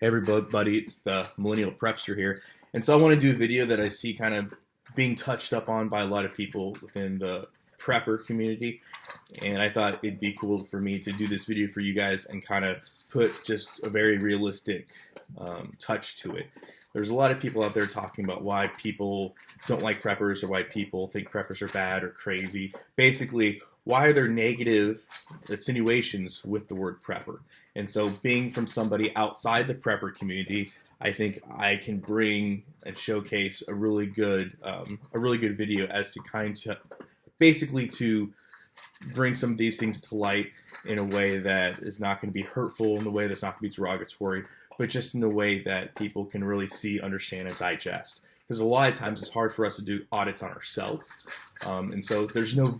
Hey everybody, it's the Millennial Prepster here. And so I want to do a video that I see kind of being touched up on by a lot of people within the prepper community. And I thought it'd be cool for me to do this video for you guys and kind of put just a very realistic touch to it. There's a lot of people out there talking about why people don't like preppers or why people think preppers are bad or crazy. Basically, why are there negative insinuations with the word prepper? And so being from somebody outside the prepper community, I think I can bring and showcase a really good video as to basically to bring some of these things to light in a way that is not going to be hurtful, in a way that's not going to be derogatory, but just in a way that people can really see, understand, and digest. Because a lot of times it's hard for us to do audits on ourselves. And so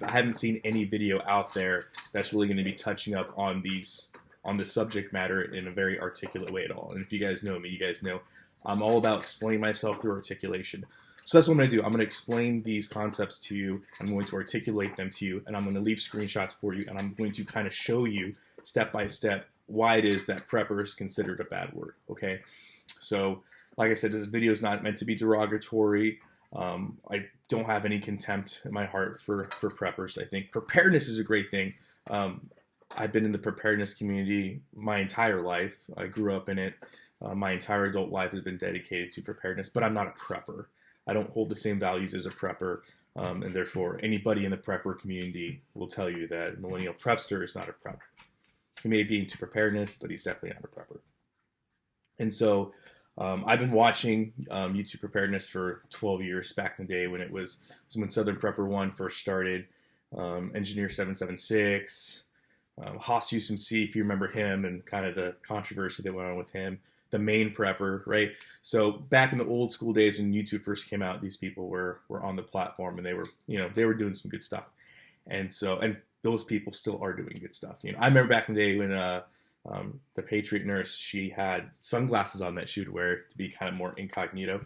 I haven't seen any video out there that's really going to be touching up on the subject matter in a very articulate way at all. And if you guys know me, you guys know I'm all about explaining myself through articulation. So that's what I'm going to do. I'm going to explain these concepts to you. I'm going to articulate them to you, and I'm going to leave screenshots for you, and I'm going to kind of show you step by step why it is that prepper is considered a bad word, okay? So, like I said, this video is not meant to be derogatory. I don't have any contempt in my heart for preppers. I think preparedness is a great thing. I've been in the preparedness community my entire life. I grew up in it. My entire adult life has been dedicated to preparedness, but I'm not a prepper. I don't hold the same values as a prepper, and therefore anybody in the prepper community will tell you that Millennial Prepster is not a prepper. He may be into preparedness, but he's definitely not a prepper. And so I've been watching YouTube preparedness for 12 years back in the day when Southern Prepper 1 first started, Engineer 776, Haas USMC, if you remember him, and kind of the controversy that went on with him, the main prepper, right? So back in the old school days when YouTube first came out, these people were on the platform and they were doing some good stuff. And those people still are doing good stuff. I remember back in the day when the Patriot nurse, she had sunglasses on that she would wear to be kind of more incognito.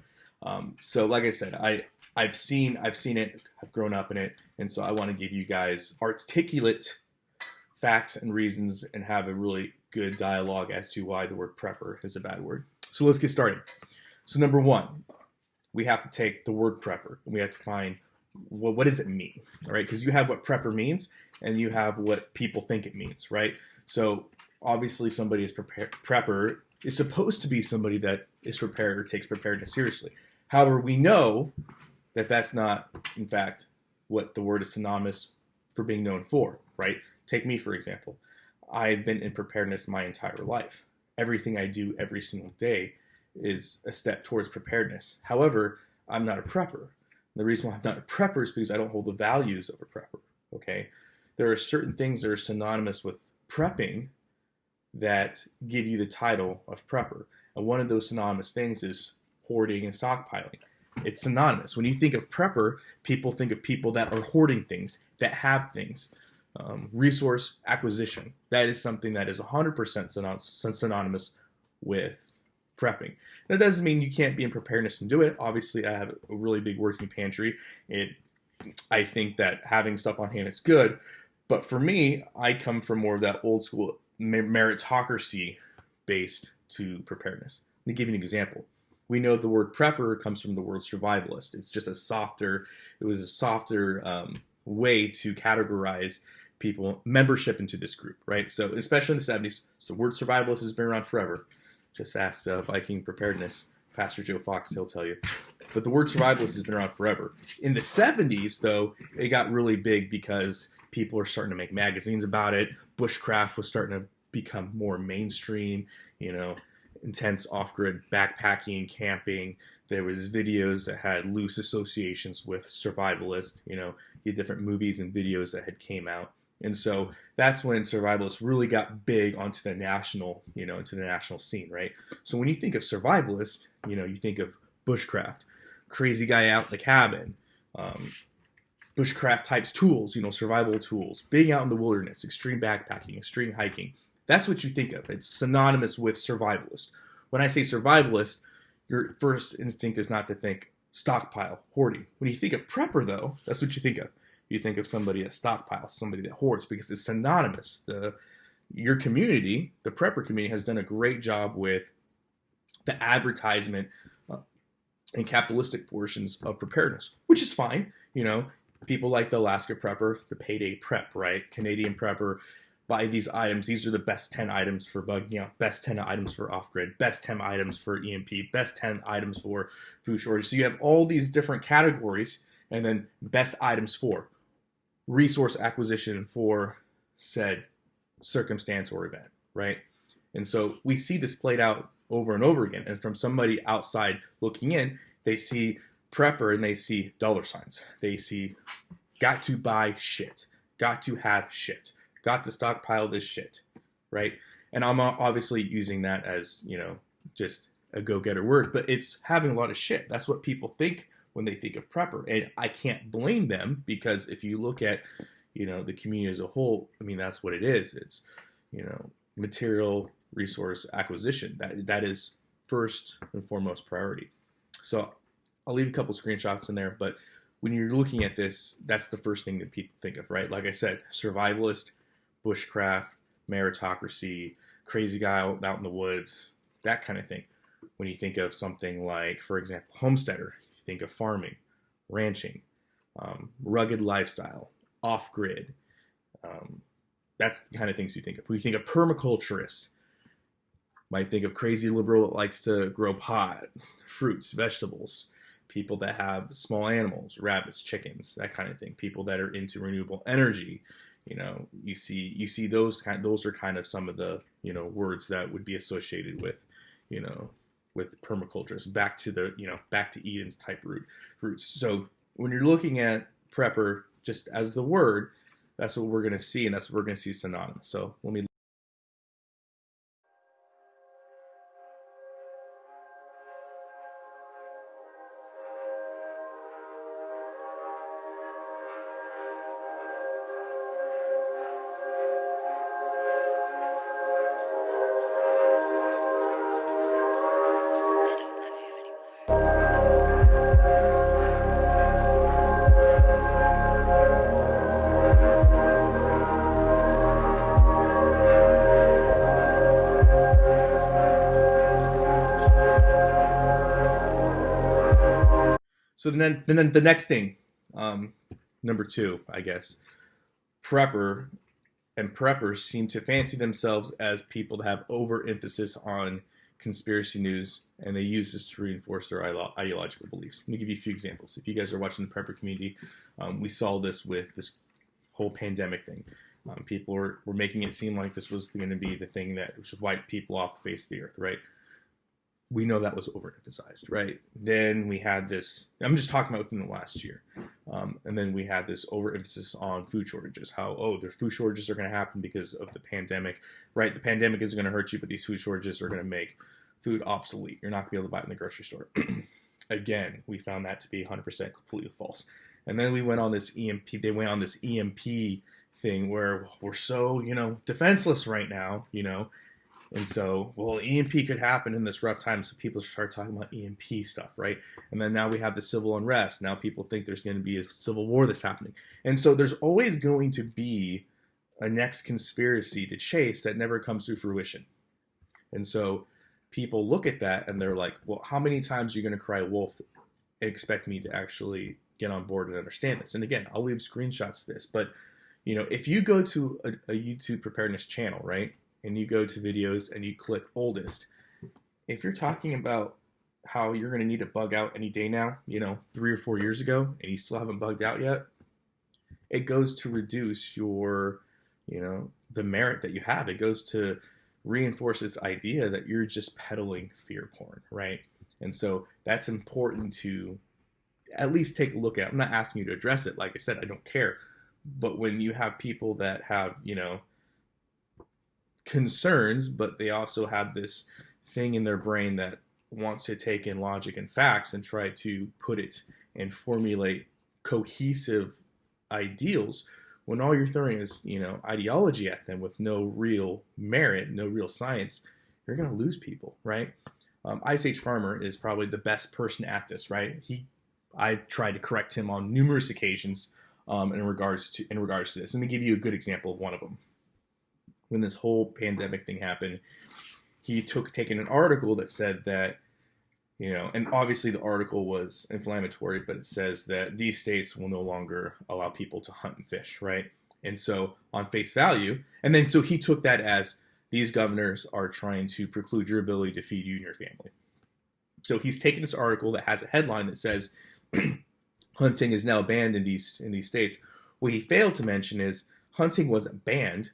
So like I said, I've seen it, I've grown up in it, and so I want to give you guys articulate facts and reasons and have a really good dialogue as to why the word prepper is a bad word. So let's get started. So number one, we have to take the word prepper and we have to find, well, what does it mean, all right? Because you have what prepper means and you have what people think it means, right? So obviously somebody is prepper is supposed to be somebody that is prepared or takes preparedness seriously. However, we know that that's not, in fact, what the word is synonymous for being known for, right? Take me, for example. I've been in preparedness my entire life. Everything I do every single day is a step towards preparedness. However, I'm not a prepper. The reason why I'm not a prepper is because I don't hold the values of a prepper, okay? There are certain things that are synonymous with prepping that give you the title of prepper. And one of those synonymous things is hoarding and stockpiling. It's synonymous. When you think of prepper, people think of people that are hoarding things, that have things. Resource acquisition. That is something that is 100% synonymous with prepping. That doesn't mean you can't be in preparedness and do it. Obviously, I have a really big working pantry. I think that having stuff on hand is good. But for me, I come from more of that old school meritocracy based to preparedness. Let me give you an example. We know the word prepper comes from the word survivalist. It's just a softer way to categorize people, membership into this group, right? So especially in the 70s, the word survivalist has been around forever. Just ask Viking preparedness, Pastor Joe Fox, he'll tell you. But the word survivalist has been around forever. In the 70s, though, it got really big because people are starting to make magazines about it. Bushcraft was starting to become more mainstream, intense off-grid backpacking, camping. There was videos that had loose associations with survivalists. You had different movies and videos that had came out. And so that's when survivalists really got big onto the national, into the national scene, right? So when you think of survivalist, you think of bushcraft, crazy guy out in the cabin, bushcraft types tools, survival tools, being out in the wilderness, extreme backpacking, extreme hiking. That's what you think of. It's synonymous with survivalist. When I say survivalist, your first instinct is not to think stockpile, hoarding. When you think of prepper, though, that's what you think of. You think of somebody that stockpiles, somebody that hoards, because it's synonymous. Your community, the prepper community, has done a great job with the advertisement and capitalistic portions of preparedness, which is fine. You know, people like the Alaska prepper, the payday prep, right? Canadian prepper, buy these items. These are the best 10 items for bugging out, best 10 items for off-grid, best 10 items for EMP, best 10 items for food shortage. So you have all these different categories, and then best items for resource acquisition for said circumstance or event, right? And so we see this played out over and over again. And from somebody outside looking in, they see prepper and they see dollar signs. They see got to buy shit, got to have shit, got to stockpile this shit, right? And I'm obviously using that as, you know, just a go-getter word, but it's having a lot of shit. That's what people think when they think of prepper. And I can't blame them, because if you look at, you know, the community as a whole, I mean, that's what it is. It's, you know, material resource acquisition. That is first and foremost priority. So I'll leave a couple screenshots in there, but when you're looking at this, that's the first thing that people think of, right? Like I said, survivalist, bushcraft, meritocracy, crazy guy out in the woods, that kind of thing. When you think of something like, for example, homesteader, you think of farming, ranching, rugged lifestyle, off-grid. That's the kind of things you think of. When you think of permaculturist, might think of crazy liberal that likes to grow pot, fruits, vegetables, people that have small animals, rabbits, chickens, that kind of thing. People that are into renewable energy, you know, you see those are kind of some of the, you know, words that would be associated with, you know, with permaculturists. Back to the, you know, back to Eden's type roots. So when you're looking at prepper just as the word, that's what we're going to see, and that's what we're going to see synonymous. So let me. So then the next thing, number 2, I guess, prepper and preppers seem to fancy themselves as people that have overemphasis on conspiracy news, and they use this to reinforce their ideological beliefs. Let me give you a few examples. If you guys are watching the prepper community, we saw this with this whole pandemic thing. People were making it seem like this was going to be the thing that should wipe people off the face of the earth, right? We know that was overemphasized, right? Then we had this, I'm just talking about within the last year. And then we had this overemphasis on food shortages, how, oh, the food shortages are going to happen because of the pandemic, right? The pandemic is going to hurt you, but these food shortages are going to make food obsolete. You're not going to be able to buy it in the grocery store. Again, we found that to be 100% completely false. And then we went on this EMP, they went on this EMP thing where we're so, you know, defenseless right now, you know. And so, well, EMP could happen in this rough time, so people start talking about EMP stuff, right? And then now we have the civil unrest. Now people think there's going to be a civil war that's happening. And so there's always going to be a next conspiracy to chase that never comes to fruition. And so people look at that and they're like, well, how many times are you going to cry wolf and expect me to actually get on board and understand this? And again, I'll leave screenshots of this. But, you know, if you go to a YouTube preparedness channel, right, and you go to videos and you click oldest, if you're talking about how you're going to need to bug out any day now, you know, 3 or 4 years ago, and you still haven't bugged out yet, it goes to reduce your, you know, the merit that you have. It goes to reinforce this idea that you're just peddling fear porn, right? And so that's important to at least take a look at. I'm not asking you to address it. Like I said, I don't care. But when you have people that have, you know, concerns, but they also have this thing in their brain that wants to take in logic and facts and try to put it and formulate cohesive ideals, when all you're throwing is, you know, ideology at them with no real merit, no real science, you're going to lose people, right? Ice Age Farmer is probably the best person at this, right? I've tried to correct him on numerous occasions in regards to this. Let me give you a good example of one of them. When this whole pandemic thing happened, he taken an article that said that And obviously the article was inflammatory, but it says that these states will no longer allow people to hunt and fish, right? And so on face value, and then so he took that as these governors are trying to preclude your ability to feed you and your family. So he's taken this article that has a headline that says hunting is now banned in these states. What he failed to mention is hunting wasn't banned.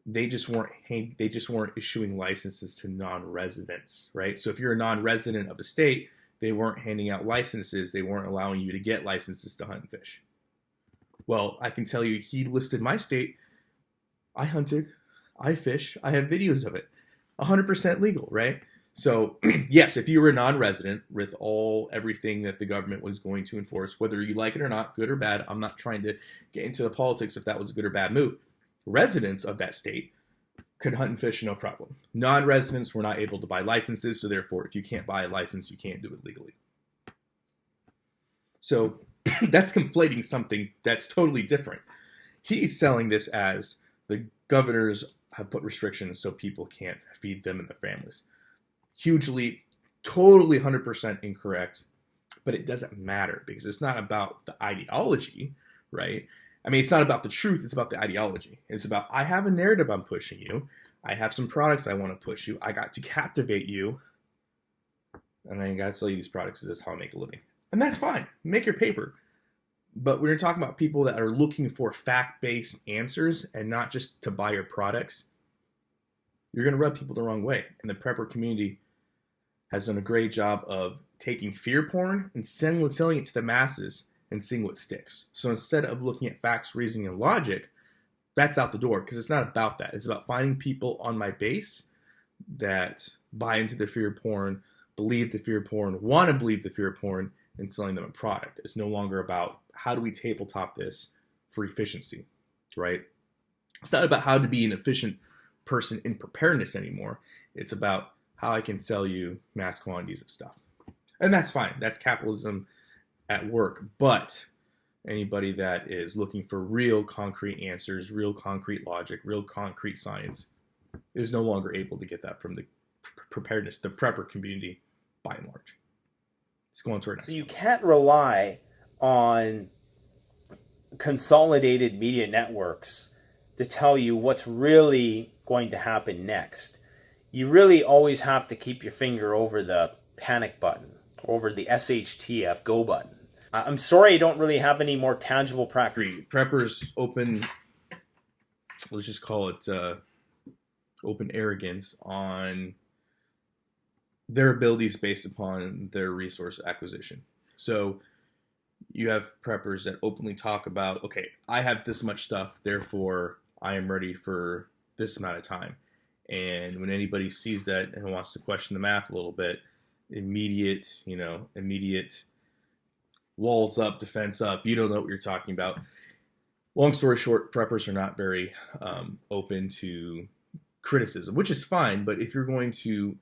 They just weren't issuing licenses to non-residents, right? So if you're a non-resident of a state, they weren't handing out licenses. They weren't allowing you to get licenses to hunt and fish. Well, I can tell you, he listed my state. I hunted, I fish, I have videos of it. 100% legal, right? So yes, if you were a non-resident with everything that the government was going to enforce, whether you like it or not, good or bad, I'm not trying to get into the politics if that was a good or bad move. Residents of that state could hunt and fish no problem. Non-residents were not able to buy licenses, so therefore, if you can't buy a license, you can't do it legally. So that's conflating something that's totally different. He's selling this as the governors have put restrictions so people can't feed them and their families. Hugely, totally 100% incorrect, but it doesn't matter because it's not about the ideology, right? I mean, it's not about the truth, it's about the ideology. It's about, I have a narrative I'm pushing you. I have some products I want to push you. I got to captivate you. And I got to sell you these products because that's how I make a living. And that's fine. Make your paper. But when you're talking about people that are looking for fact-based answers and not just to buy your products, you're going to rub people the wrong way. And the prepper community has done a great job of taking fear porn and selling it to the masses and seeing what sticks. So instead of looking at facts, reasoning, and logic, that's out the door because it's not about that. It's about finding people on my base that buy into the fear porn, believe the fear porn, want to believe the fear porn, and selling them a product. It's no longer about how do we tabletop this for efficiency, right? It's not about how to be an efficient person in preparedness anymore. It's about how I can sell you mass quantities of stuff. And that's fine. That's capitalism at work. But anybody that is looking for real concrete answers, real concrete logic, real concrete science is no longer able to get that from the preparedness, the prepper community by and large. Let's go on to our next So you can't rely on consolidated media networks to tell you what's really going to happen next. You really always have to keep your finger over the panic button, over the SHTF go button. I'm sorry I don't really have any more tangible practice. Preppers open, let's just call it open arrogance on their abilities based upon their resource acquisition. So you have preppers that openly talk about, okay, I have this much stuff, therefore I am ready for this amount of time. And when anybody sees that and wants to question the math a little bit, immediate walls up, defense up. You don't know what you're talking about. Long story short, preppers are not very open to criticism, which is fine. But if you're going to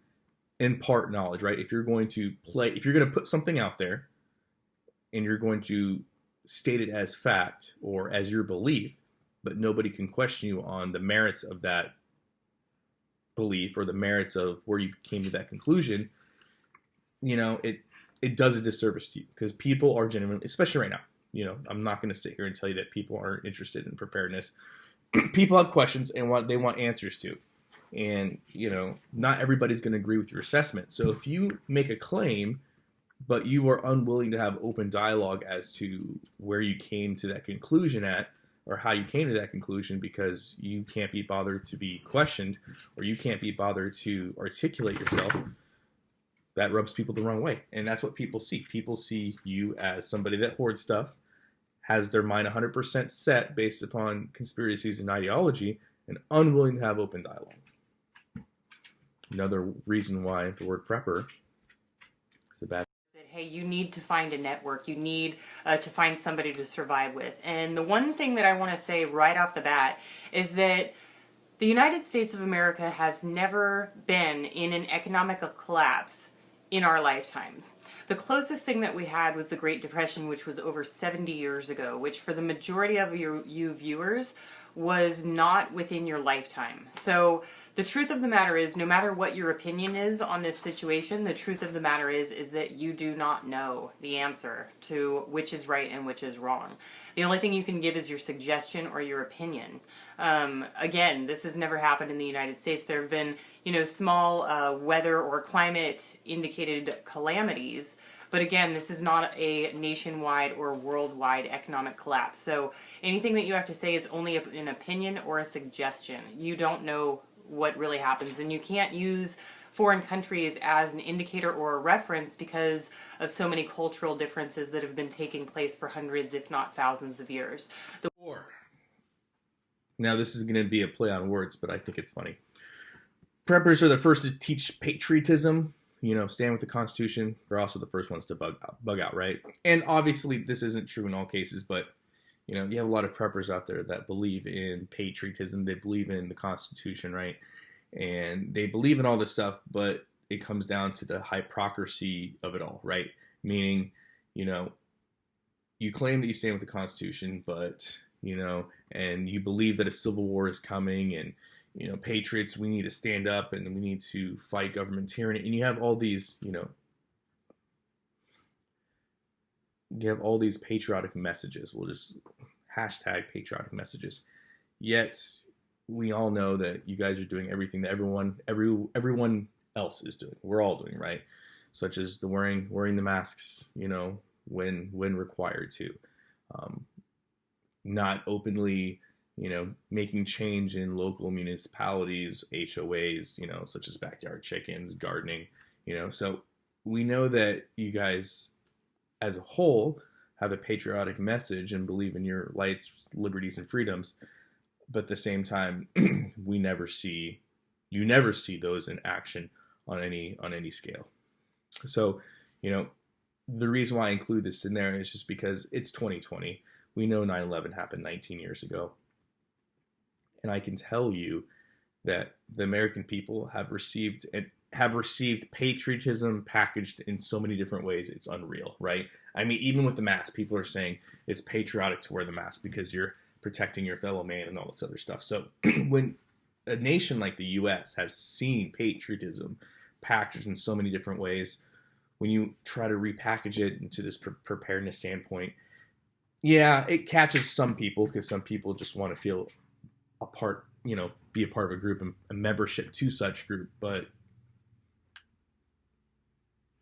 impart knowledge, right? If you're going to put something out there and you're going to state it as fact or as your belief, but nobody can question you on the merits of that belief or the merits of where you came to that conclusion, it does a disservice to you because people are genuinely, especially right now, I'm not going to sit here and tell you that people aren't interested in preparedness. People have questions and they want answers to. And, not everybody's going to agree with your assessment. So if you make a claim, but you are unwilling to have open dialogue as to where you came to that conclusion at, or how you came to that conclusion because you can't be bothered to be questioned, or you can't be bothered to articulate yourself, that rubs people the wrong way. And that's what people see. People see you as somebody that hoards stuff, has their mind 100% set based upon conspiracies and ideology, and unwilling to have open dialogue. Another reason why the word prepper is a bad. Hey, you need to find a network. You need to find somebody to survive with. And the one thing that I want to say right off the bat is that the United States of America has never been in an economic collapse in our lifetimes. The closest thing that we had was the Great Depression, which was over 70 years ago, which for the majority of you viewers was not within your lifetime. So the truth of the matter is, no matter what your opinion is on this situation, the truth of the matter is that you do not know the answer to which is right and which is wrong. The only thing you can give is your suggestion or your opinion. Again, this has never happened in the United States. There have been, small weather or climate indicated calamities. But again, this is not a nationwide or worldwide economic collapse. So anything that you have to say is only an opinion or a suggestion. You don't know what really happens, and you can't use foreign countries as an indicator or a reference because of so many cultural differences that have been taking place for hundreds, if not thousands of years. Now, this is going to be a play on words, but I think it's funny. Preppers are the first to teach patriotism. Stand with the Constitution. We're also the first ones to bug out, right? And obviously, this isn't true in all cases, but you have a lot of preppers out there that believe in patriotism. They believe in the Constitution, right? And they believe in all this stuff, but it comes down to the hypocrisy of it all, right? Meaning, you claim that you stand with the Constitution, but, and you believe that a civil war is coming, and patriots, we need to stand up and we need to fight government tyranny. And you have all these, patriotic messages. We'll just hashtag patriotic messages. Yet we all know that you guys are doing everything that everyone else is doing. We're all doing, right? Such as the wearing the masks, when required to, not openly, making change in local municipalities, HOAs, such as backyard chickens, gardening, so we know that you guys as a whole have a patriotic message and believe in your rights, liberties, and freedoms. But at the same time, you never see those in action on any scale. So, the reason why I include this in there is just because it's 2020. We know 9/11 happened 19 years ago. And I can tell you that the American people have received patriotism packaged in so many different ways. It's unreal, right? I mean, even with the mask, people are saying it's patriotic to wear the mask because you're protecting your fellow man and all this other stuff. So when a nation like the U.S. has seen patriotism packaged in so many different ways, when you try to repackage it into this preparedness standpoint, yeah, it catches some people because some people just want to feel a part, be a part of a group and a membership to such group. But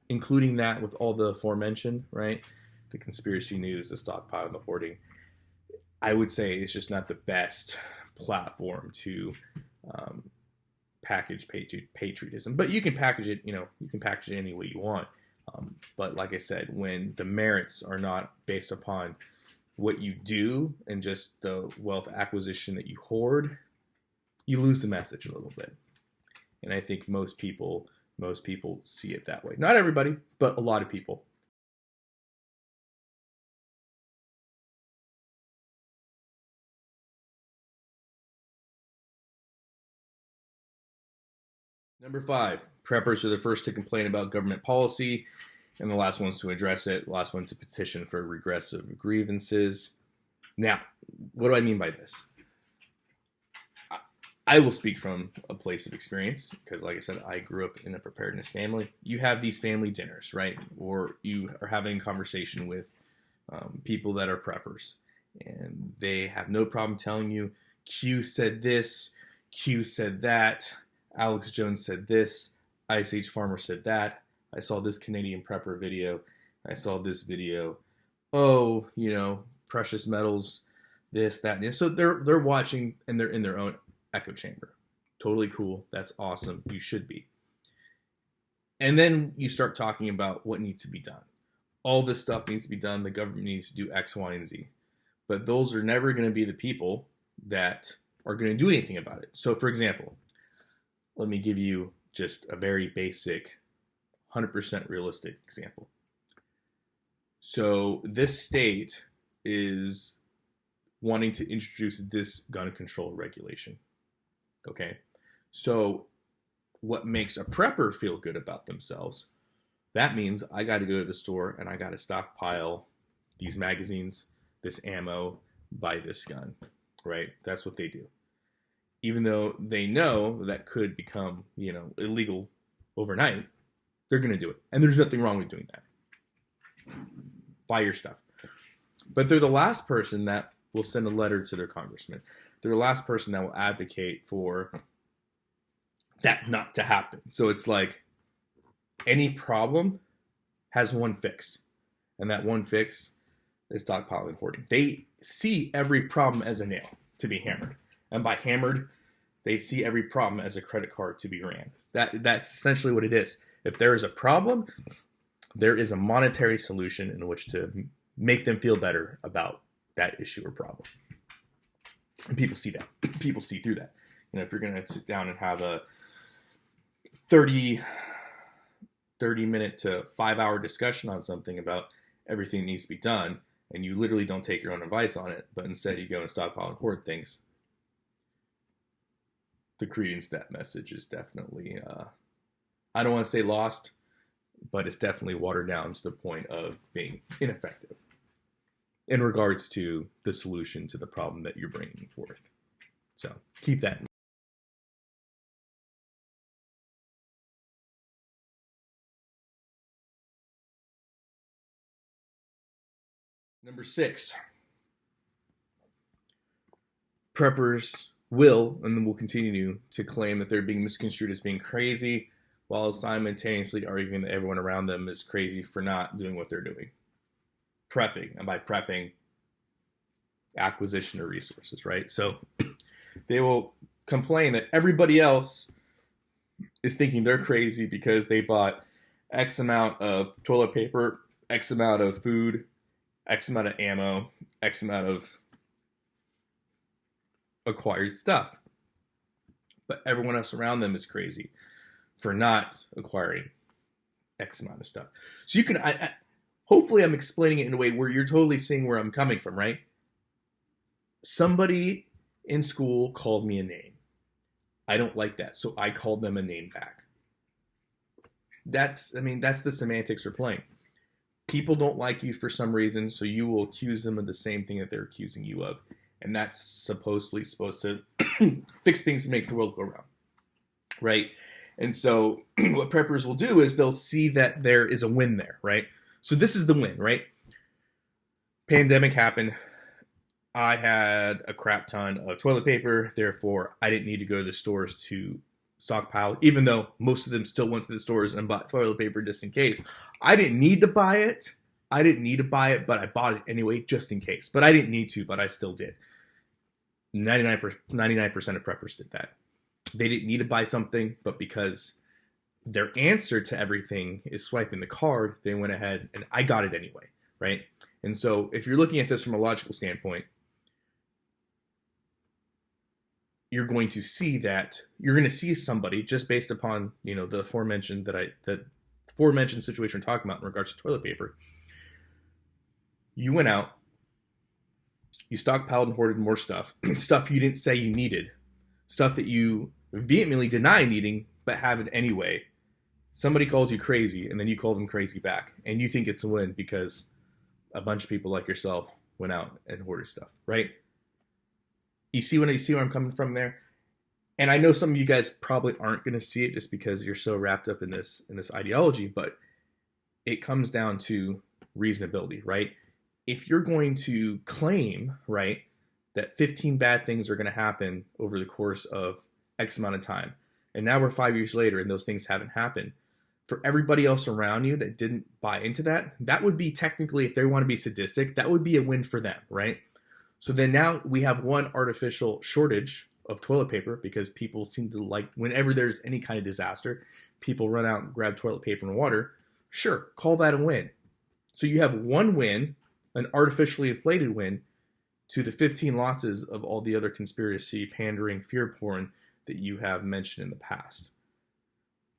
including that with all the aforementioned, right, the conspiracy news, the stockpile, the hoarding, I would say it's just not the best platform to package patriotism. But you can package it, any way you want. But like I said, when the merits are not based upon what you do and just the wealth acquisition that you hoard, you lose the message a little bit. And I think most people see it that way. Not everybody, but a lot of people. Number 5, preppers are the first to complain about government policy and the last ones to address it, last one to petition for regressive grievances. Now, what do I mean by this? I will speak from a place of experience because, like I said, I grew up in a preparedness family. You have these family dinners, right? Or you are having a conversation with people that are preppers, and they have no problem telling you, Q said this, Q said that, Alex Jones said this, Ice Age Farmer said that, I saw this Canadian prepper video, I saw this video, oh, precious metals, this, that, and so they're watching and they're in their own echo chamber. Totally cool. That's awesome. You should be. And then you start talking about what needs to be done. All this stuff needs to be done. The government needs to do X, Y, and Z. But those are never going to be the people that are going to do anything about it. So, for example, let me give you just a very basic, 100% realistic example. So this state is wanting to introduce this gun control regulation. Okay, so what makes a prepper feel good about themselves? That means I got to go to the store and I got to stockpile these magazines, this ammo, buy this gun, right? That's what they do. even though they know that could become, illegal overnight, they're going to do it. And there's nothing wrong with doing that. Buy your stuff. But they're the last person that will send a letter to their congressman. They're the last person that will advocate for that not to happen. So it's like any problem has one fix. And that one fix is stockpiling and hoarding. They see every problem as a nail to be hammered. And by hammered, they see every problem as a credit card to be ran. That's essentially what it is. If there is a problem, there is a monetary solution in which to make them feel better about that issue or problem. And people see that. People see through that. If you're going to sit down and have a 30-minute to 5-hour discussion on something about everything needs to be done, and you literally don't take your own advice on it, but instead you go and stockpile and hoard things, the credence to that message is definitely, I don't want to say lost, but it's definitely watered down to the point of being ineffective in regards to the solution to the problem that you're bringing forth. So keep that in mind. Number 6, preppers will, and then will continue to claim that they're being misconstrued as being crazy, while simultaneously arguing that everyone around them is crazy for not doing what they're doing. Prepping, and by prepping, acquisition of resources, right? So they will complain that everybody else is thinking they're crazy because they bought X amount of toilet paper, X amount of food, X amount of ammo, X amount of acquired stuff. But everyone else around them is crazy for not acquiring X amount of stuff. So you can, hopefully I'm explaining it in a way where you're totally seeing where I'm coming from, right? Somebody in school called me a name. I don't like that, so I called them a name back. That's the semantics we're playing. People don't like you for some reason, so you will accuse them of the same thing that they're accusing you of. And that's supposed to fix things to make the world go round, right? And so what preppers will do is they'll see that there is a win there, right? So this is the win, right? Pandemic happened. I had a crap ton of toilet paper. Therefore, I didn't need to go to the stores to stockpile, even though most of them still went to the stores and bought toilet paper just in case. I didn't need to buy it. But I bought it anyway, just in case. But I didn't need to, but I still did. 99% of preppers did that. They didn't need to buy something, but because their answer to everything is swiping the card, they went ahead and I got it anyway, right? And so if you're looking at this from a logical standpoint, you're going to see somebody just based upon, the aforementioned situation we're talking about in regards to toilet paper. You went out, you stockpiled and hoarded more stuff, stuff you didn't say you needed, stuff that you vehemently deny needing, but have it anyway. Somebody calls you crazy, and then you call them crazy back, and you think it's a win because a bunch of people like yourself went out and hoarded stuff, right? You see where I'm coming from there? And I know some of you guys probably aren't going to see it just because you're so wrapped up in this ideology, but it comes down to reasonability, right? If you're going to claim, right, that 15 bad things are going to happen over the course of X amount of time, and now we're 5 years later and those things haven't happened, for everybody else around you that didn't buy into that, that would be technically, if they want to be sadistic, that would be a win for them, right? So then now we have one artificial shortage of toilet paper because people seem to like, whenever there's any kind of disaster, people run out and grab toilet paper and water. Sure, call that a win. So you have one win, an artificially inflated win, to the 15 losses of all the other conspiracy, pandering, fear porn that you have mentioned in the past.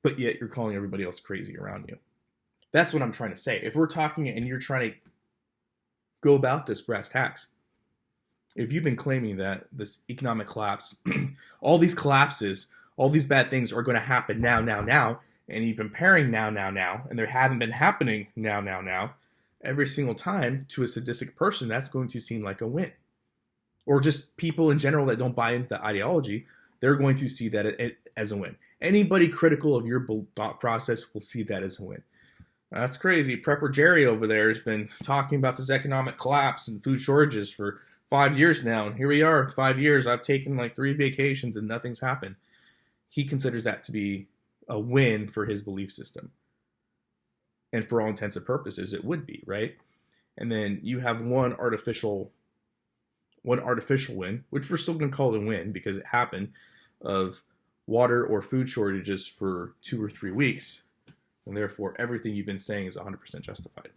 But yet you're calling everybody else crazy around you. That's what I'm trying to say. If we're talking and you're trying to go about this brass tacks, if you've been claiming that this economic collapse, all these collapses, all these bad things are going to happen now, and you've been pairing now, and they haven't been happening now, every single time, to a sadistic person, that's going to seem like a win. Or just people in general that don't buy into the ideology, they're going to see that as a win. Anybody critical of your thought process will see that as a win. Now, that's crazy. Prepper Jerry over there has been talking about this economic collapse and food shortages for 5 years now, and here we are, 5 years. I've taken like 3 vacations and nothing's happened. He considers that to be a win for his belief system. And for all intents and purposes, it would be, right? And then you have one artificial win, which we're still going to call it a win because it happened, of water or food shortages for 2 or 3 weeks. And therefore, everything you've been saying is 100% justified.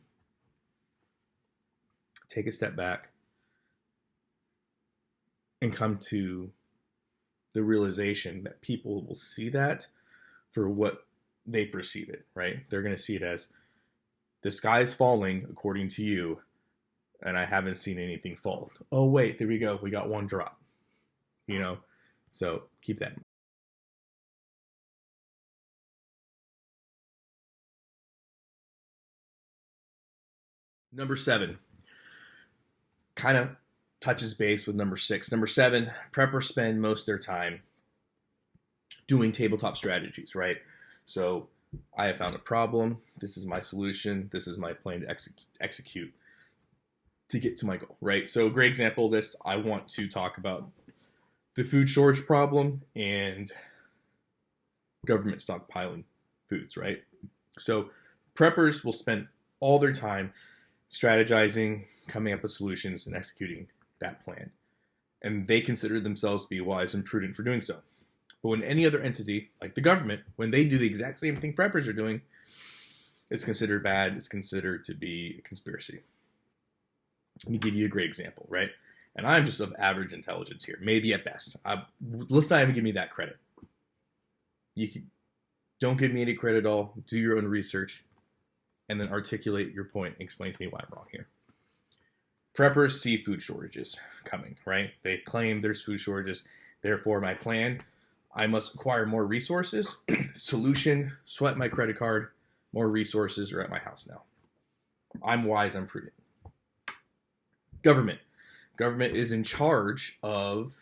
Take a step back and come to the realization that people will see that for what they perceive it, right? They're going to see it as the sky is falling according to you, and I haven't seen anything fall. Oh, wait, there we go. We got one drop, So keep that in mind. Number 7 kind of touches base with number 6. Number 7, preppers spend most of their time doing tabletop strategies, right? So I have found a problem. This is my solution. This is my plan to execute to get to my goal, right? So a great example of this, I want to talk about the food shortage problem and government stockpiling foods, right? So preppers will spend all their time strategizing, coming up with solutions, and executing that plan. And they consider themselves to be wise and prudent for doing so. But when any other entity, like the government, when they do the exact same thing preppers are doing, it's considered bad. It's considered to be a conspiracy. Let me give you a great example, right? And I'm just of average intelligence here, maybe at best. Let's not even give me that credit. Don't give me any credit at all. Do your own research, and then articulate your point and explain to me why I'm wrong here. Preppers see food shortages coming, right? They claim there's food shortages. Therefore, my plan, I must acquire more resources. Solution, sweat my credit card. More resources are at my house now. I'm wise, I'm prudent. Government is in charge of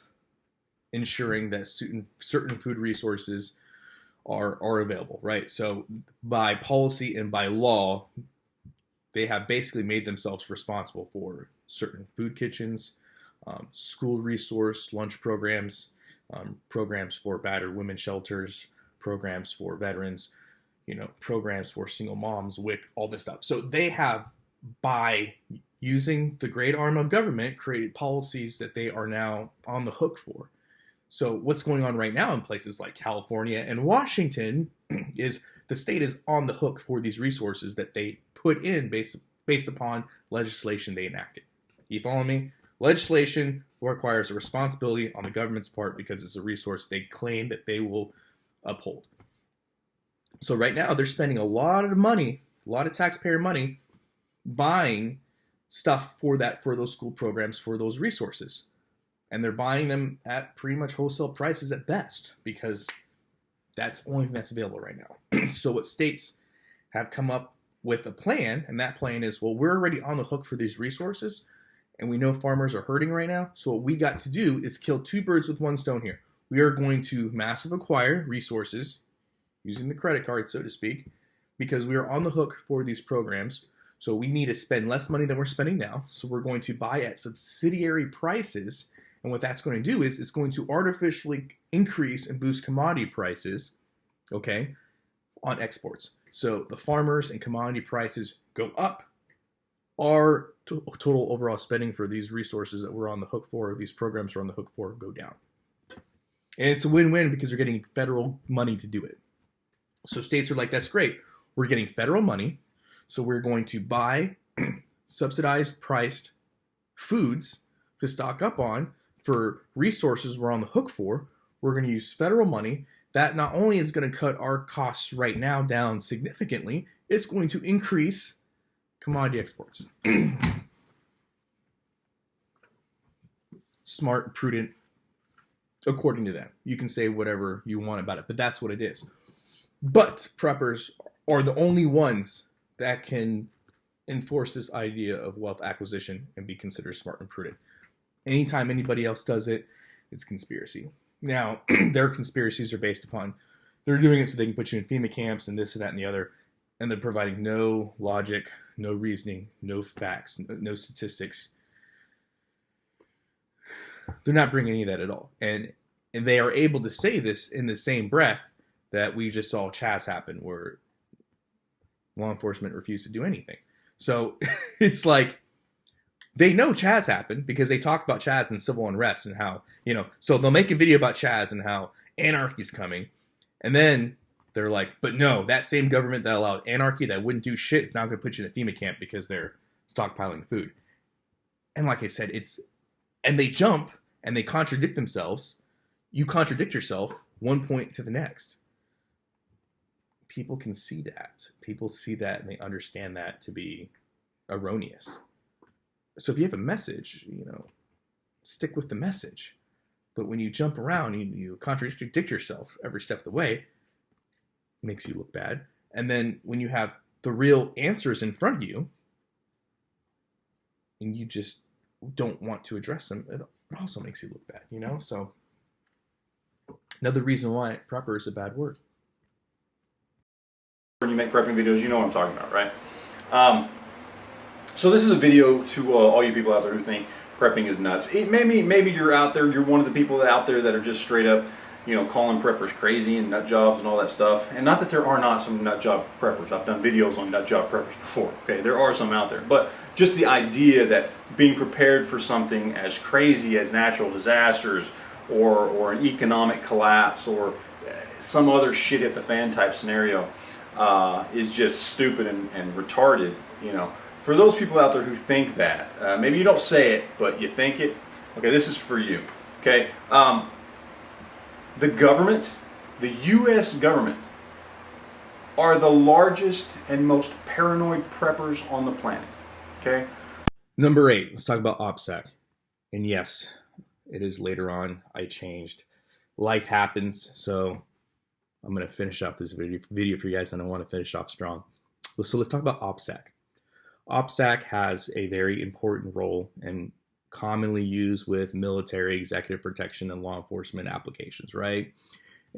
ensuring that certain food resources are available, right? So by policy and by law, they have basically made themselves responsible for certain food kitchens, school resource, lunch programs, programs for battered women shelters, programs for veterans, programs for single moms, WIC, all this stuff. So they have, by using the great arm of government, created policies that they are now on the hook for. So what's going on right now in places like California and Washington is the state is on the hook for these resources that they put in based upon legislation they enacted. You follow me? Legislation requires a responsibility on the government's part because it's a resource they claim that they will uphold. So right now they're spending a lot of money, a lot of taxpayer money, buying stuff for those school programs, for those resources. And they're buying them at pretty much wholesale prices at best because that's the only thing that's available right now. So what states have come up with a plan, and that plan is, well, we're already on the hook for these resources, and we know farmers are hurting right now, so what we got to do is kill 2 birds with 1 stone here. We are going to massive acquire resources, using the credit card, so to speak, because we are on the hook for these programs, so we need to spend less money than we're spending now, so we're going to buy at subsidiary prices. And what that's going to do is it's going to artificially increase and boost commodity prices, okay, on exports. So the farmers and commodity prices go up. Our total overall spending for these resources that we're on the hook for, these programs we're on the hook for, go down. And it's a win-win because they're getting federal money to do it. So states are like, that's great. We're getting federal money, so we're going to buy subsidized priced foods to stock up on for resources we're on the hook for. We're going to use federal money. That not only is going to cut our costs right now down significantly, it's going to increase commodity exports. Smart, prudent, according to them. You can say whatever you want about it, but that's what it is. But preppers are the only ones that can enforce this idea of wealth acquisition and be considered smart and prudent. Anytime anybody else does it, it's conspiracy. Now, their conspiracies are based upon they're doing it so they can put you in FEMA camps and this and that and the other, and they're providing no logic, no reasoning, no facts, no statistics. They're not bringing any of that at all. And they are able to say this in the same breath that we just saw Chaz happen, where law enforcement refused to do anything. So it's like they know Chaz happened because they talk about Chaz and civil unrest and how, so they'll make a video about Chaz and how anarchy's coming. And then they're like, but no, that same government that allowed anarchy, that wouldn't do shit, is now going to put you in a FEMA camp because they're stockpiling food. And like I said, and they jump and they contradict themselves. You contradict yourself one point to the next. People can see that. People see that and they understand that to be erroneous. So if you have a message, stick with the message. But when you jump around, you contradict yourself every step of the way, it makes you look bad. And then when you have the real answers in front of you, and you just don't want to address them, it also makes you look bad, So another reason why prepper is a bad word. When you make prepping videos, you know what I'm talking about, right? So this is a video to all you people out there who think prepping is nuts. Maybe you're out there, you're one of the people out there that are just straight up, calling preppers crazy and nut jobs and all that stuff. And not that there are not some nut job preppers. I've done videos on nut job preppers before. Okay, there are some out there. But just the idea that being prepared for something as crazy as natural disasters or an economic collapse or some other shit hit the fan type scenario is just stupid and retarded, For those people out there who think that, maybe you don't say it, but you think it, okay, this is for you, okay? The government, the U.S. government, are the largest and most paranoid preppers on the planet, okay? Number 8, let's talk about OPSEC. And yes, it is later on, I changed. Life happens, so I'm going to finish off this video for you guys, and I want to finish off strong. So let's talk about OPSEC. OPSEC has a very important role and commonly used with military, executive protection, and law enforcement applications, right?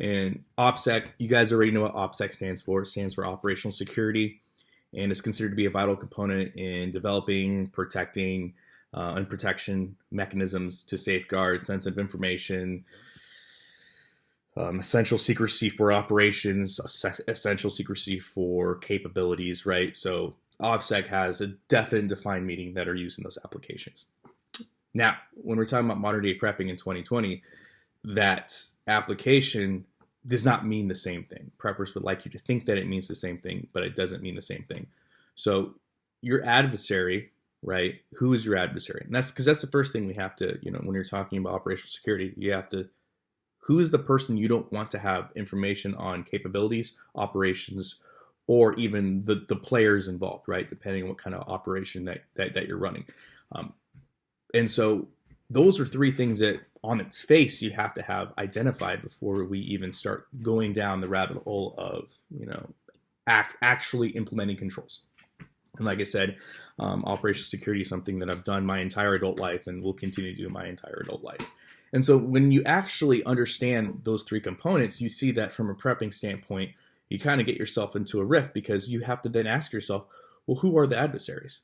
And OPSEC, you guys already know what OPSEC stands for. It stands for Operational Security, and it's considered to be a vital component in developing, protecting, and protection mechanisms to safeguard sensitive information, essential secrecy for operations, essential secrecy for capabilities, right? So OPSEC has a definite defined meaning that are used in those applications. Now, when we're talking about modern day prepping in 2020, that application does not mean the same thing. Preppers would like you to think that it means the same thing, but it doesn't mean the same thing. So your adversary, right? Who is your adversary? And that's because that's the first thing we have to, when you're talking about operational security, you have to, who is the person you don't want to have information on capabilities, operations, or even the players involved, right? Depending on what kind of operation that you're running. And so those are 3 things that on its face you have to have identified before we even start going down the rabbit hole of, actually implementing controls. And like I said, operational security is something that I've done my entire adult life and will continue to do my entire adult life. And so when you actually understand those 3 components, you see that from a prepping standpoint, you kind of get yourself into a rift because you have to then ask yourself, well, who are the adversaries?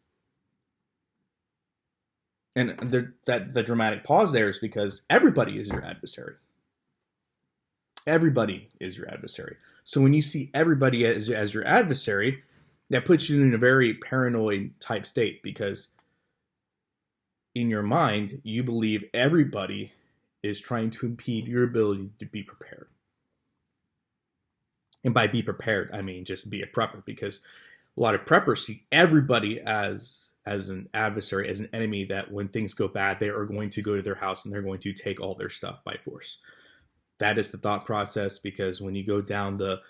And the dramatic pause there is because everybody is your adversary. Everybody is your adversary. So when you see everybody as your adversary, that puts you in a very paranoid type state because in your mind, you believe everybody is trying to impede your ability to be prepared. And by be prepared, I mean just be a prepper, because a lot of preppers see everybody as an adversary, as an enemy, that when things go bad, they are going to go to their house and they're going to take all their stuff by force. That is the thought process, because when you go down the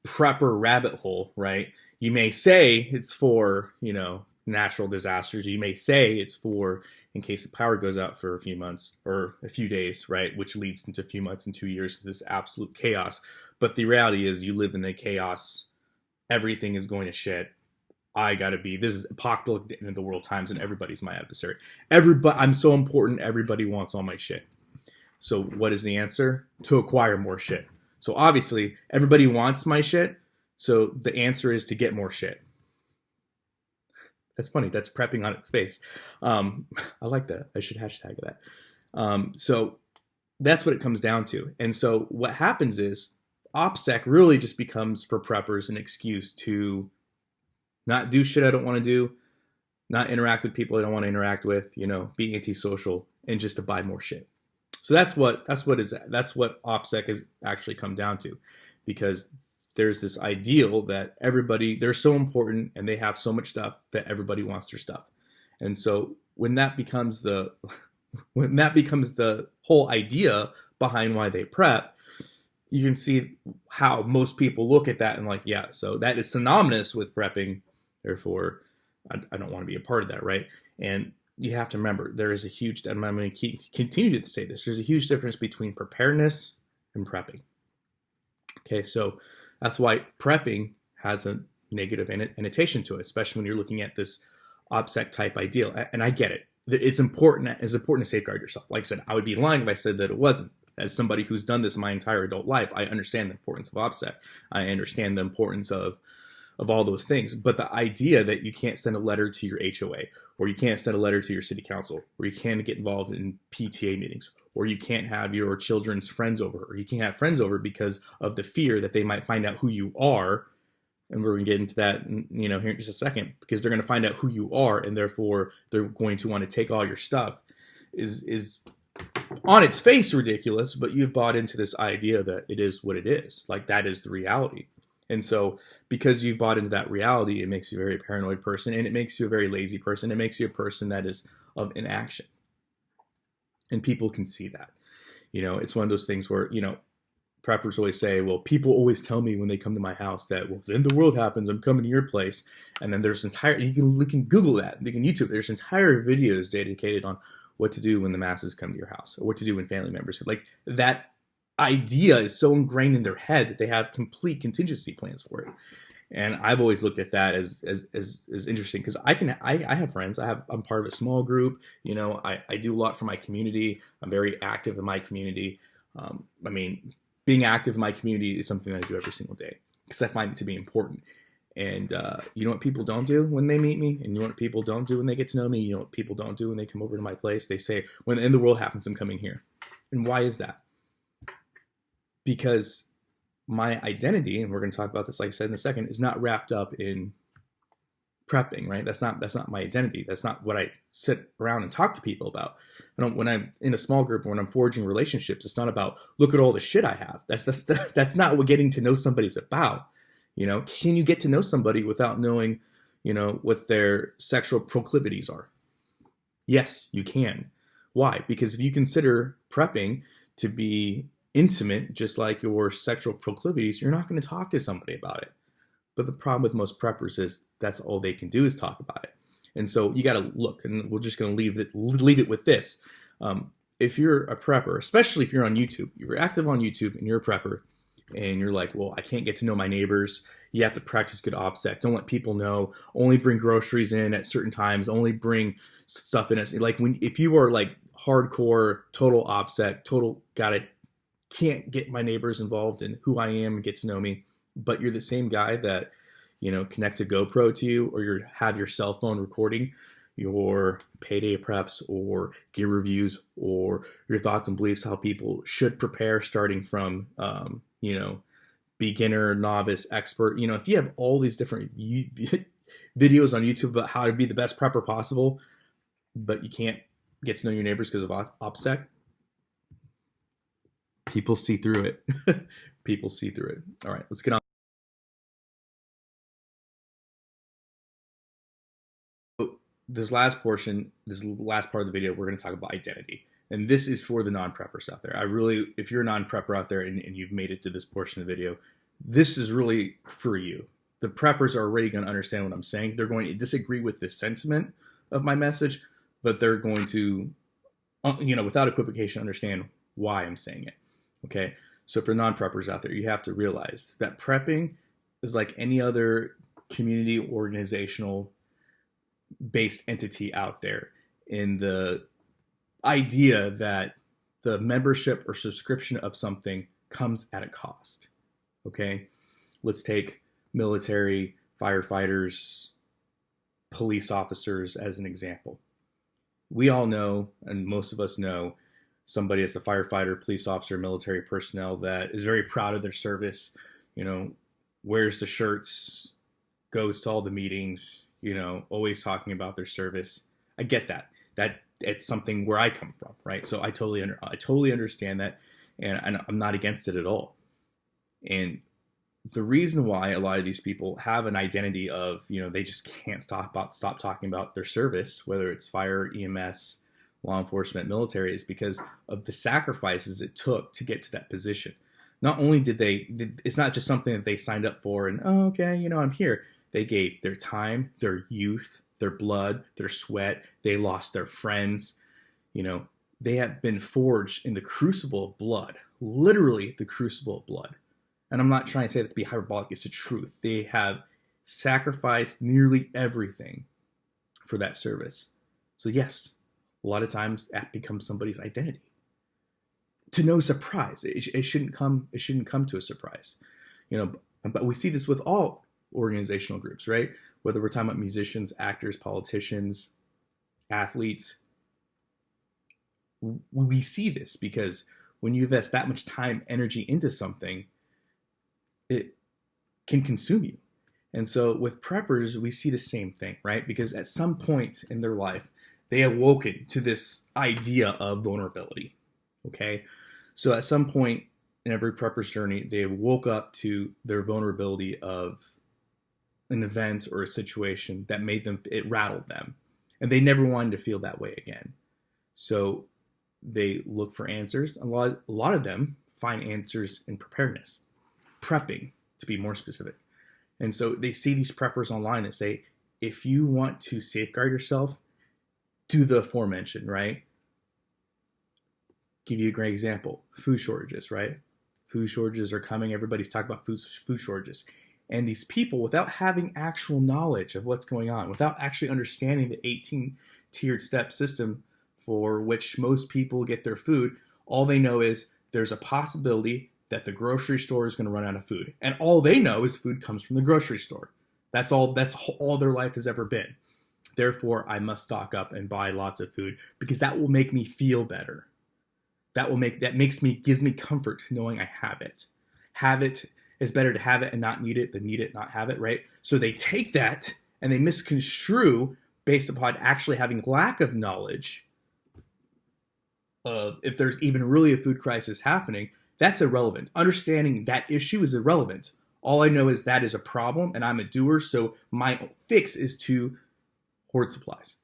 prepper rabbit hole, right, you may say it's for, natural disasters. You may say it's for in case the power goes out for a few months or a few days, right, which leads into a few months and 2 years to this absolute chaos. But the reality is you live in the chaos. Everything is going to shit. This is apocalyptic end of the world times, and everybody's my adversary. I'm so important, everybody wants all my shit. So what is the answer? To acquire more shit. So obviously everybody wants my shit. So the answer is to get more shit. That's funny. That's prepping on its face. I like that. I should hashtag that. So that's what it comes down to. And so what happens is OPSEC really just becomes for preppers an excuse to not do shit I don't want to do, not interact with people I don't want to interact with, be antisocial, and just to buy more shit. So that's what OPSEC has actually come down to, because there's this ideal that they're so important and they have so much stuff that everybody wants their stuff. And so when that becomes the whole idea behind why they prep, you can see how most people look at that and like, yeah, so that is synonymous with prepping. Therefore, I don't want to be a part of that, right? And you have to remember, there is a huge, and I'm going to continue to say this, there's a huge difference between preparedness and prepping. Okay, so that's why prepping has a negative annotation to it, especially when you're looking at this OPSEC type ideal. And I get it. It's important to safeguard yourself. Like I said, I would be lying if I said that it wasn't. As somebody who's done this my entire adult life, I understand the importance of OPSEC. I understand the importance of all those things. But the idea that you can't send a letter to your HOA, or you can't send a letter to your city council, or you can't get involved in PTA meetings, or you can't have your children's friends over, or you can't have friends over because of the fear that they might find out who you are. And we're going to get into that, here in just a second, because they're going to find out who you are, and therefore they're going to want to take all your stuff, is on its face ridiculous, but you've bought into this idea that it is what it is. Like, that is the reality. And so because you've bought into that reality, it makes you a very paranoid person, and it makes you a very lazy person. It makes you a person that is of inaction. And people can see that. It's one of those things where, preppers always say, well, people always tell me when they come to my house that, well, if the end of the world happens, I'm coming to your place. And then there's you can Google that, you can YouTube, there's entire videos dedicated on what to do when the masses come to your house, or what to do when family members, like that idea is so ingrained in their head that they have complete contingency plans for it. And I've always looked at that as interesting, because I have friends. I'm part of a small group. I do a lot for my community. I'm very active in my community. Being active in my community is something that I do every single day, because I find it to be important. And you know what people don't do when they meet me? And you know what people don't do when they get to know me? You know what people don't do when they come over to my place? They say, when the end of the world happens, I'm coming here. And why is that? Because my identity, and we're going to talk about this, like I said in a second, is not wrapped up in prepping, right? That's not my identity. That's not what I sit around and talk to people about. When I'm in a small group, or when I'm forging relationships, it's not about, look at all the shit I have. That's not what getting to know somebody's about. Can you get to know somebody without knowing, what their sexual proclivities are? Yes, you can. Why? Because if you consider prepping to be intimate, just like your sexual proclivities, you're not going to talk to somebody about it. But the problem with most preppers is that's all they can do is talk about it. And so you got to look, and we're just going to leave it with this. If you're a prepper, especially if you're on YouTube, you're active on YouTube and you're a prepper, and you're like, well, I can't get to know my neighbors. You have to practice good OPSEC. Don't let people know. Only bring groceries in at certain times. Only bring stuff in. Like, if you are like hardcore, total OPSEC, can't get my neighbors involved in who I am and get to know me, but you're the same guy that, connects a GoPro to you, or you have your cell phone recording your payday preps or gear reviews, or your thoughts and beliefs, how people should prepare, starting from, beginner, novice, expert. If you have all these different videos on YouTube about how to be the best prepper possible, but you can't get to know your neighbors because of OPSEC, people see through it. People see through it. All right, let's get on. This last part of the video, we're going to talk about identity. And this is for the non-preppers out there. If you're a non-prepper out there and you've made it to this portion of the video, this is really for you. The preppers are already going to understand what I'm saying. They're going to disagree with the sentiment of my message, but they're going to, without equivocation, understand why I'm saying it. Okay, so for non-preppers out there, you have to realize that prepping is like any other community organizational based entity out there, in the idea that the membership or subscription of something comes at a cost. Okay? Let's take military, firefighters, police officers as an example. We all know, and most of us know, somebody as a firefighter, police officer, military personnel that is very proud of their service, wears the shirts, goes to all the meetings, always talking about their service. I get that. That it's something where I come from, right? So I totally understand that, and I'm not against it at all. And the reason why a lot of these people have an identity of, they just can't stop talking about their service, whether it's fire, EMS, law enforcement, military, is because of the sacrifices it took to get to that position. Not only it's not just something that they signed up for and, I'm here. They gave their time, their youth, their blood, their sweat. They lost their friends. They have been forged in the crucible of blood, literally the crucible of blood. And I'm not trying to say that to be hyperbolic, it's the truth. They have sacrificed nearly everything for that service. So yes, a lot of times that becomes somebody's identity. To no surprise, it shouldn't come to a surprise. But we see this with all organizational groups, right? Whether we're talking about musicians, actors, politicians, athletes, we see this because when you invest that much time, energy into something, it can consume you. And so with preppers, we see the same thing, right? Because at some point in their life, they awoken to this idea of vulnerability, okay? So at some point in every prepper's journey, they woke up to their vulnerability of an event or a situation that it rattled them. And they never wanted to feel that way again. So they look for answers. A lot of them find answers in preparedness, prepping to be more specific. And so they see these preppers online that say, if you want to safeguard yourself, do the aforementioned, right? Give you a great example, food shortages, right? Food shortages are coming. Everybody's talking about food shortages. And these people, without having actual knowledge of what's going on, without actually understanding the 18-tiered step system for which most people get their food, all they know is there's a possibility that the grocery store is going to run out of food. And all they know is food comes from the grocery store. That's all their life has ever been. Therefore, I must stock up and buy lots of food because that will make me feel better. Gives me comfort knowing I have it. Have it is better to have it and not need it than need it, not have it, right? So they take that and they misconstrue based upon actually having lack of knowledge of if there's even really a food crisis happening. That's irrelevant. Understanding that issue is irrelevant. All I know is that is a problem and I'm a doer, so my fix is to hoard supplies.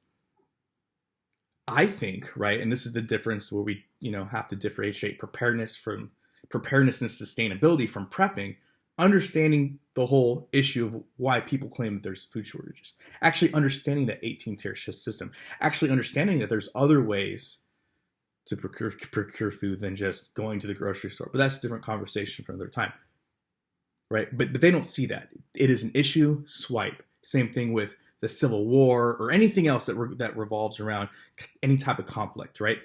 I think, right, and this is the difference where we, have to differentiate preparedness and sustainability from prepping, understanding the whole issue of why people claim that there's food shortages, actually understanding the 18-tier system, actually understanding that there's other ways to procure food than just going to the grocery store. But that's a different conversation for another time, right? But they don't see that. It is an issue, swipe. Same thing with the Civil War or anything else that revolves around any type of conflict, right?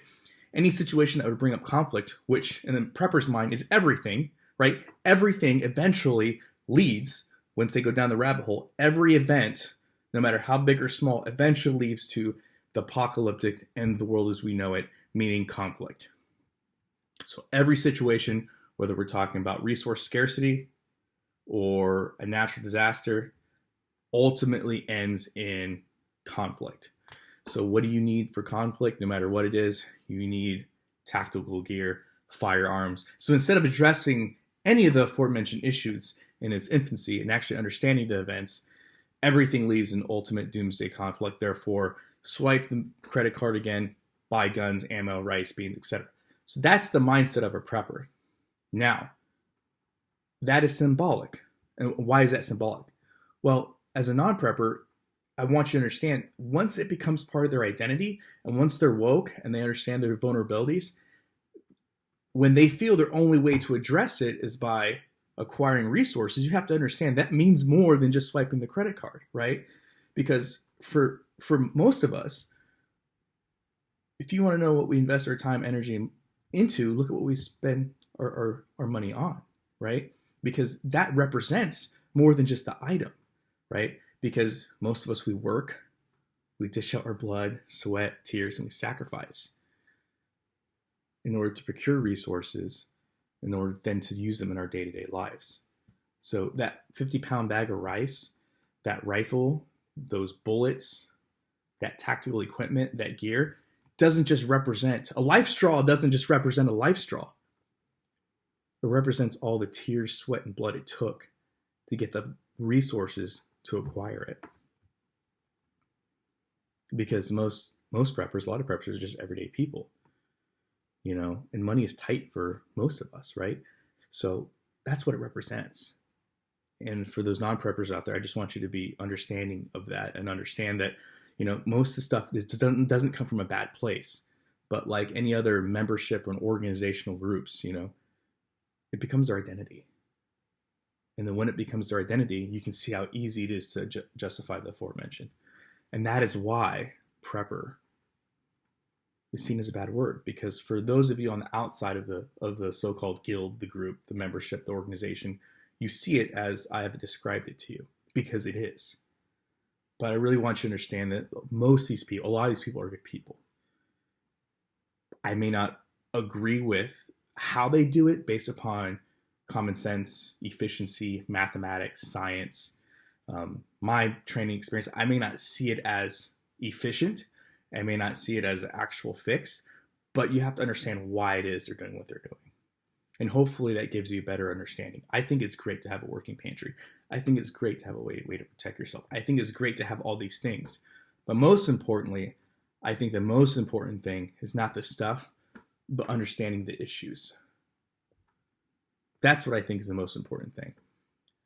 Any situation that would bring up conflict, which in the prepper's mind is everything, right? Everything eventually leads, once they go down the rabbit hole, every event, no matter how big or small, eventually leads to the apocalyptic end of the world as we know it, meaning conflict. So every situation, whether we're talking about resource scarcity or a natural disaster, ultimately ends in conflict. So what do you need for conflict? No matter what it is, you need tactical gear, firearms. So instead of addressing any of the aforementioned issues in its infancy and actually understanding the events, everything leads in ultimate doomsday conflict. Therefore, swipe the credit card again, buy guns, ammo, rice, beans, etc. So that's the mindset of a prepper. Now, that is symbolic. And why is that symbolic? Well, as a non-prepper, I want you to understand, once it becomes part of their identity, and once they're woke and they understand their vulnerabilities, when they feel their only way to address it is by acquiring resources, you have to understand that means more than just swiping the credit card, right? Because for most of us, if you want to know what we invest our time, energy, and into, look at what we spend our money on, right? Because that represents more than just the item, right? Because most of us, we work, we dish out our blood, sweat, tears, and we sacrifice in order to procure resources, in order then to use them in our day-to-day lives. So that 50-pound bag of rice, that rifle, those bullets, that tactical equipment, that gear, doesn't just represent, a life straw doesn't just represent a life straw. It represents all the tears, sweat, and blood it took to get the resources to acquire it. Because most preppers, a lot of preppers are just everyday people, you know, and money is tight for most of us, right? So that's what it represents. And for those non-preppers out there, I just want you to be understanding of that and understand that, you know, most of the stuff doesn't come from a bad place. But like any other membership or organizational groups, you know, it becomes their identity. And then when it becomes their identity, you can see how easy it is to justify the aforementioned. And that is why prepper is seen as a bad word, because for those of you on the outside of the so-called guild, the group, the membership, the organization, you see it as I have described it to you, because it is. But I really want you to understand that most of these people, a lot of these people are good people. I may not agree with how they do it based upon common sense, efficiency, mathematics, science, my training experience. I may not see it as efficient. I may not see it as an actual fix, but you have to understand why it is they're doing what they're doing. And hopefully that gives you a better understanding. I think it's great to have a working pantry. I think it's great to have a way to protect yourself. I think it's great to have all these things. But most importantly, I think the most important thing is not the stuff, but understanding the issues. That's what I think is the most important thing.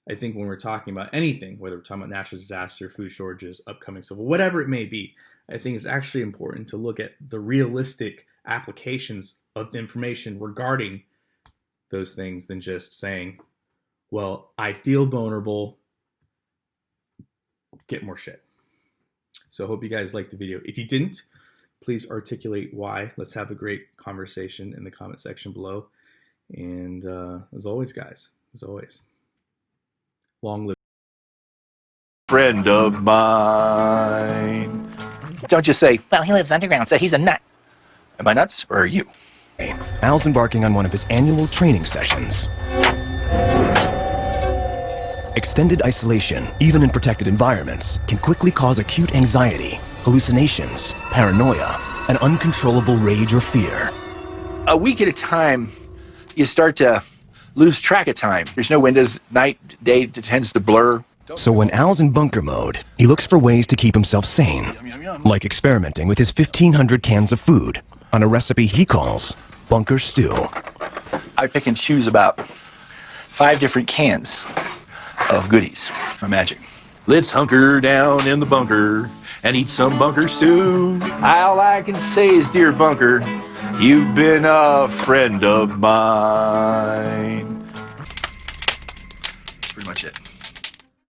I think when we're talking about anything, whether we're talking about natural disaster, food shortages, upcoming civil, whatever it may be, I think it's actually important to look at the realistic applications of the information regarding those things than just saying, well, I feel vulnerable, get more shit. So I hope you guys liked the video. If you didn't, please articulate why. Let's have a great conversation in the comment section below. And as always, guys, as always, long live. Friend of mine. Don't just say, well, he lives underground, so he's a nut. Am I nuts, or are you? Al's embarking on one of his annual training sessions. Extended isolation, even in protected environments, can quickly cause acute anxiety, hallucinations, paranoia, and uncontrollable rage or fear. A week at a time, you start to lose track of time. There's no windows, night, day tends to blur. So when Al's in bunker mode, he looks for ways to keep himself sane, like experimenting with his 1,500 cans of food on a recipe he calls bunker stew. I pick and choose about 5 different cans of goodies. My magic. Let's hunker down in the bunker and eat some bunker stew. All I can say is, dear bunker, you've been a friend of mine.